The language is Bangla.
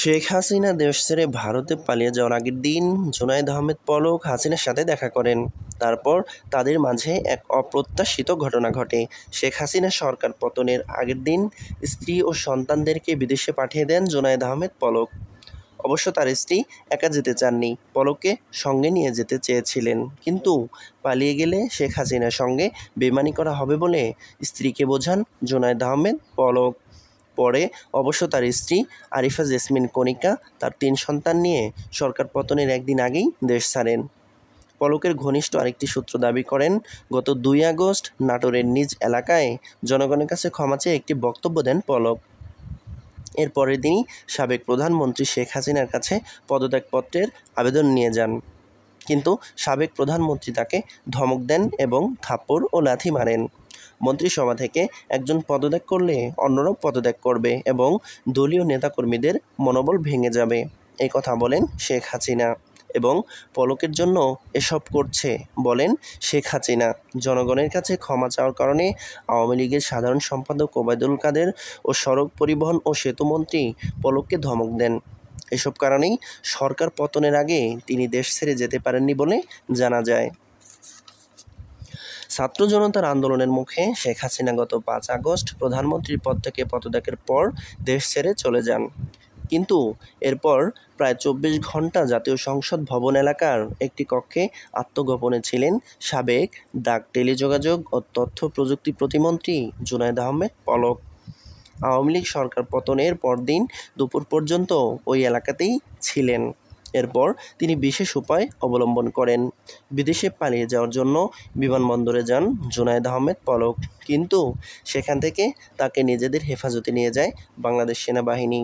শেখ হাসিনা দেশ ছেড়ে ভারতে পালিয়ে যাওয়ার আগের দিন জুনায়েদ আহমেদ পলক হাসিনার সাথে দেখা করেন। তারপর তাদের মাঝে এক অপ্রত্যাশিত ঘটনা ঘটে। শেখ হাসিনা সরকার পতনের আগের দিন স্ত্রী ও সন্তানদেরকে বিদেশে পাঠিয়ে দেন জুনায়েদ আহমেদ পলক। অবশ্য তার স্ত্রী একা যেতে চাননি, পলককে সঙ্গে নিয়ে যেতে চেয়েছিলেন। কিন্তু পালিয়ে গেলে শেখ হাসিনার সঙ্গে বেইমানি করা হবে বলে স্ত্রীকে বোঝান জুনায়েদ আহমেদ পলক। পরে অবশ্য তার স্ত্রী আরিফা জেসমিন কণিকা তার ৩ সন্তান নিয়ে সরকার পতনের একদিন আগেই দেশ ছাড়েন। পলকের ঘনিষ্ঠ আরেকটি সূত্র দাবি করেন, গত ২ আগস্ট নাটোরের নিজ এলাকায় জনগণের কাছে ক্ষমা চেয়ে একটি বক্তব্য দেন পলক। এর পরের দিনই সাবেক প্রধানমন্ত্রী শেখ হাসিনার কাছে পদত্যাগপত্রের আবেদন নিয়ে যান। কিন্তু সাবেক প্রধানমন্ত্রী তাকে ধমক দেন এবং থাপ্পড় ও লাথি মারেন। মন্ত্রিসভা থেকে একজন পদত্যাগ করলে অন্যরাও পদত্যাগ করবে এবং দলীয় নেতাকর্মীদের মনোবল ভেঙে যাবে, এই কথা বলেন শেখ হাসিনা। এবং পলকের জন্য এসব করছে বলেন শেখ হাসিনা। জনগণের কাছে ক্ষমা চাওয়ার কারণে আওয়ামী লীগের সাধারণ সম্পাদক ওবায়দুল কাদের ও সড়ক পরিবহন ও সেতুমন্ত্রী পলককে ধমক দেন। এসব কারণেই সরকার পতনের আগে তিনি দেশ ছেড়ে যেতে পারেননি বলে জানা যায়। ছাত্র জনতার আন্দোলনের মুখে শেখ হাসিনা গত ৫ আগস্ট প্রধানমন্ত্রীর পদ থেকে পদত্যাগের পর দেশ ছেড়ে চলে যান। কিন্তু এরপর প্রায় ২৪ ঘণ্টা জাতীয় সংসদ ভবন এলাকার একটি কক্ষে আত্মগোপনে ছিলেন সাবেক ডাক, টেলিযোগাযোগ ও তথ্য প্রযুক্তি প্রতিমন্ত্রী জুনায়েদ আহমেদ পলক। আওয়ামী লীগ সরকার পতনের পরদিন দুপুর পর্যন্ত ওই এলাকাতেই ছিলেন। এরপর তিনি বিশেষ উপায় অবলম্বন করেন। বিদেশে পালিয়ে যাওয়ার জন্য বিমানবন্দরে যান জুনায়েদ আহমেদ পলক। কিন্তু সেখান থেকে তাকে নিজেদের হেফাজতে নিয়ে যায় বাংলাদেশ সেনাবাহিনী।